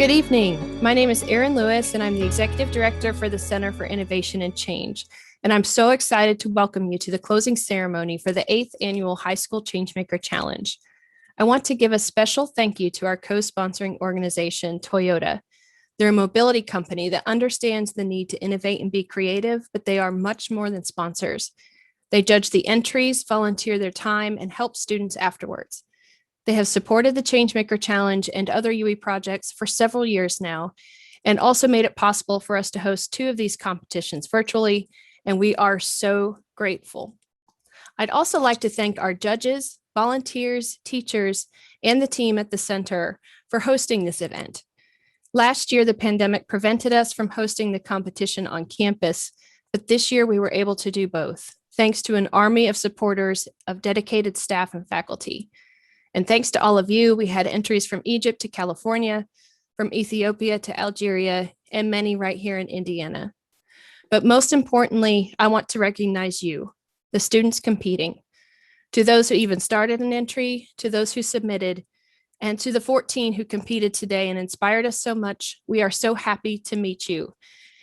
Good evening. My name is Erin Lewis, and I'm the Executive Director for the Center for Innovation and Change. And I'm so excited to welcome you to the closing ceremony for the 8th Annual High School Changemaker Challenge. I want to give a special thank you to our co-sponsoring organization, Toyota. They're a mobility company that understands the need to innovate and be creative, but they are much more than sponsors. They judge the entries, volunteer their time, and help students afterwards. They have supported the Changemaker Challenge and other UE projects for several years now, and also made it possible for us to host 2 of these competitions virtually, and we are so grateful. I'd also like to thank our judges, volunteers, teachers, and the team at the center for hosting this event. Last year, the pandemic prevented us from hosting the competition on campus, but this year we were able to do both, thanks to an army of supporters of dedicated staff and faculty. And thanks to all of you, we had entries from Egypt to California, from Ethiopia to Algeria, and many right here in Indiana. But most importantly, I want to recognize you, the students competing, to those who even started an entry, to those who submitted, and to the 14 who competed today and inspired us so much. We are so happy to meet you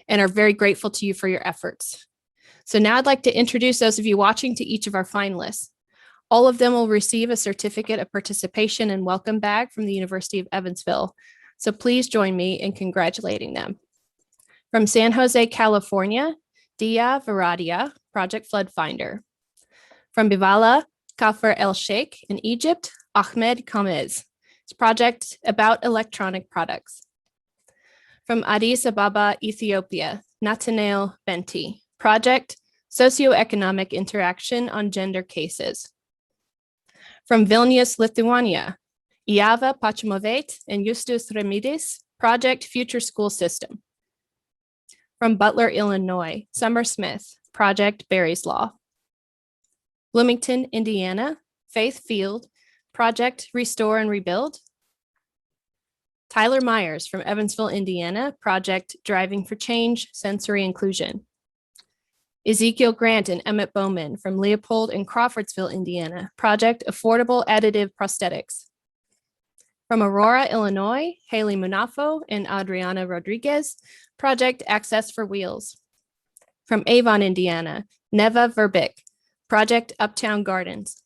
and are very grateful to you for your efforts. So now I'd like to introduce those of you watching to each of our finalists. All of them will receive a certificate of participation and welcome bag from the University of Evansville. So please join me in congratulating them. From San Jose, California, Dia Varadia, Project Flood Finder. From Bivala, Kafr El Sheikh in Egypt, Ahmed Kamez. It's project about electronic products. From Addis Ababa, Ethiopia, Nathanael Benti, project Socioeconomic Interaction on Gender Cases. From Vilnius, Lithuania, Iava Pachimovait and Justus Remidis, project Future School System. From Butler, Illinois, Summer Smith, project Barry's Law. Bloomington, Indiana, Faith Field, project Restore and Rebuild. Tyler Myers from Evansville, Indiana, project Driving for Change, Sensory Inclusion. Ezekiel Grant and Emmett Bowman from Leopold and Crawfordsville, Indiana, project Affordable Additive Prosthetics. From Aurora, Illinois, Haley Munafo and Adriana Rodriguez, project Access for Wheels. From Avon, Indiana, Neva Verbic, project Uptown Gardens.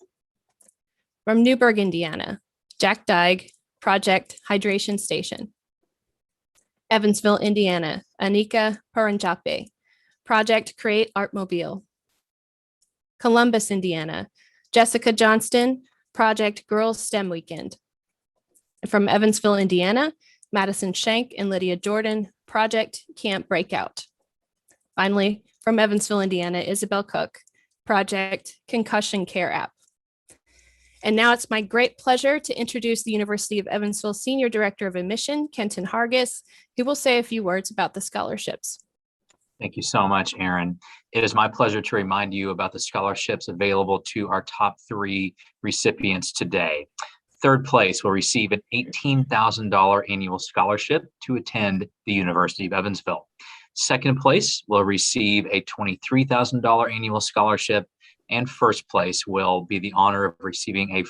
From Newburgh, Indiana, Jack Dyke, project Hydration Station. Evansville, Indiana, Anika Paranjape, project Create Artmobile. Columbus, Indiana, Jessica Johnston, project Girls STEM Weekend. From Evansville, Indiana, Madison Shank and Lydia Jordan, project Camp Breakout. Finally, from Evansville, Indiana, Isabel Cook, project Concussion Care App. And now it's my great pleasure to introduce the University of Evansville Senior Director of Admission, Kenton Hargis, who will say a few words about the scholarships. Thank you so much, Erin. It is my pleasure to remind you about the scholarships available to our top 3 recipients today. Third place will receive an $18,000 annual scholarship to attend the University of Evansville. Second place will receive a $23,000 annual scholarship, and first place will be the honor of receiving a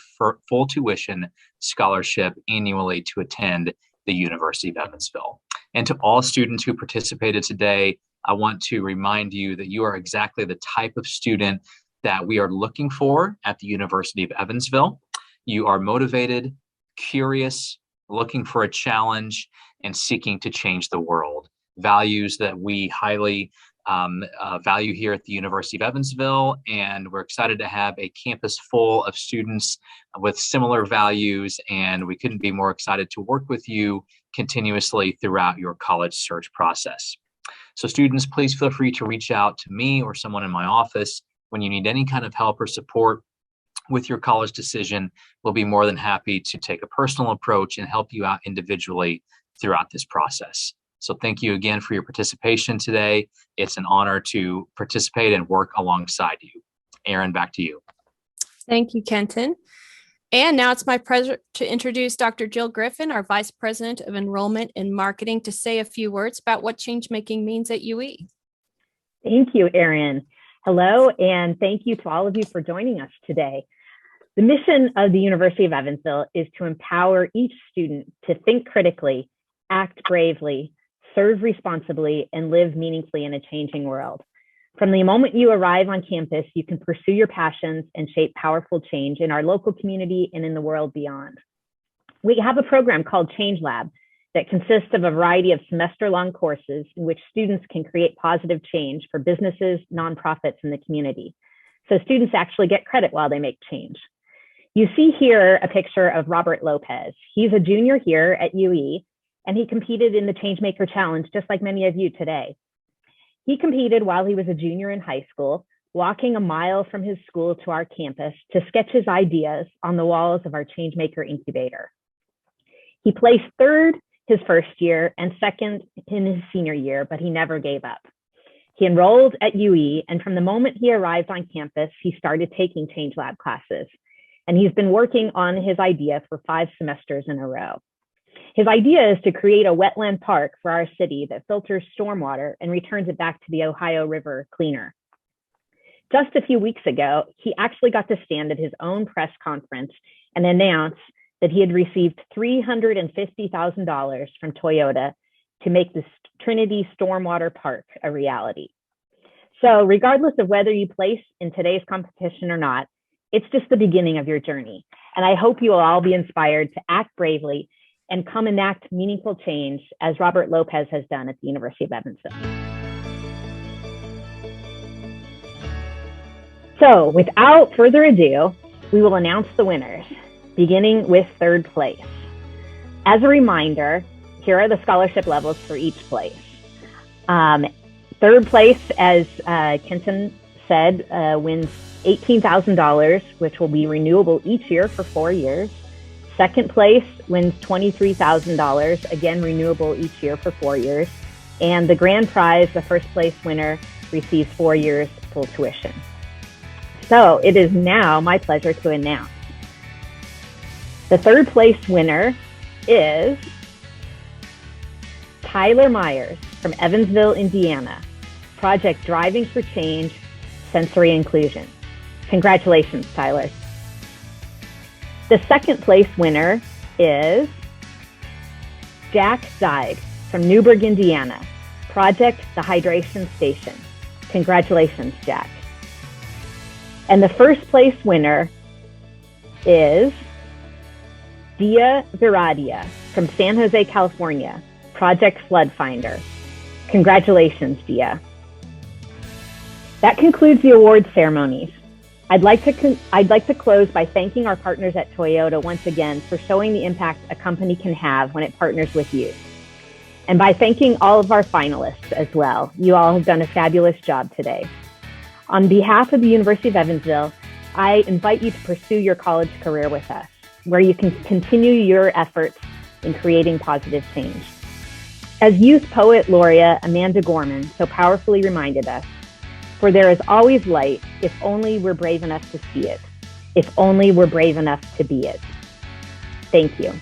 full tuition scholarship annually to attend the University of Evansville. And to all students who participated today, I want to remind you that you are exactly the type of student that we are looking for at the University of Evansville. You are motivated, curious, looking for a challenge, and seeking to change the world. Values that we highly value here at the University of Evansville, and we're excited to have a campus full of students with similar values, and we couldn't be more excited to work with you continuously throughout your college search process. So students, please feel free to reach out to me or someone in my office when you need any kind of help or support with your college decision. We'll be more than happy to take a personal approach and help you out individually throughout this process. So thank you again for your participation today. It's an honor to participate and work alongside you. Erin, back to you. Thank you, Kenton. And now it's my pleasure to introduce Dr. Jill Griffin, our Vice President of Enrollment and Marketing, to say a few words about what change-making means at UE. Thank you, Erin. Hello, and thank you to all of you for joining us today. The mission of the University of Evansville is to empower each student to think critically, act bravely, serve responsibly, and live meaningfully in a changing world. From the moment you arrive on campus, you can pursue your passions and shape powerful change in our local community and in the world beyond. We have a program called Change Lab that consists of a variety of semester-long courses in which students can create positive change for businesses, nonprofits, and the community. So students actually get credit while they make change. You see here a picture of Robert Lopez. He's a junior here at UE, and he competed in the Changemaker Challenge, just like many of you today. He competed while he was a junior in high school, walking a mile from his school to our campus to sketch his ideas on the walls of our Changemaker incubator. He placed third his first year and second in his senior year, but he never gave up. He enrolled at UE, and from the moment he arrived on campus, he started taking Change Lab classes. And he's been working on his idea for 5 semesters in a row. His idea is to create a wetland park for our city that filters stormwater and returns it back to the Ohio River cleaner. Just a few weeks ago, he actually got to stand at his own press conference and announce that he had received $350,000 from Toyota to make this Trinity Stormwater Park a reality. So regardless of whether you place in today's competition or not, it's just the beginning of your journey. And I hope you will all be inspired to act bravely and come enact meaningful change as Robert Lopez has done at the University of Evansville. So without further ado, we will announce the winners, beginning with third place. As a reminder, here are the scholarship levels for each place. Third place, as Kenton said, wins $18,000, which will be renewable each year for 4 years. Second place wins $23,000, again renewable each year for 4 years. And the grand prize, the first place winner, receives 4 years full tuition. So it is now my pleasure to announce the third place winner is Tyler Myers from Evansville, Indiana. Project Driving for Change, Sensory Inclusion. Congratulations, Tyler. The second place winner is Jack Zeig from Newburgh, Indiana. Project The Hydration Station. Congratulations, Jack. And the first place winner is Dia Viradia from San Jose, California. Project Flood Finder. Congratulations, Dia. That concludes the awards ceremonies. I'd like to close by thanking our partners at Toyota once again for showing the impact a company can have when it partners with you. And by thanking all of our finalists as well. You all have done a fabulous job today. On behalf of the University of Evansville, I invite you to pursue your college career with us, where you can continue your efforts in creating positive change. As youth poet laureate Amanda Gorman so powerfully reminded us, for there is always light if only we're brave enough to see it, if only we're brave enough to be it. Thank you.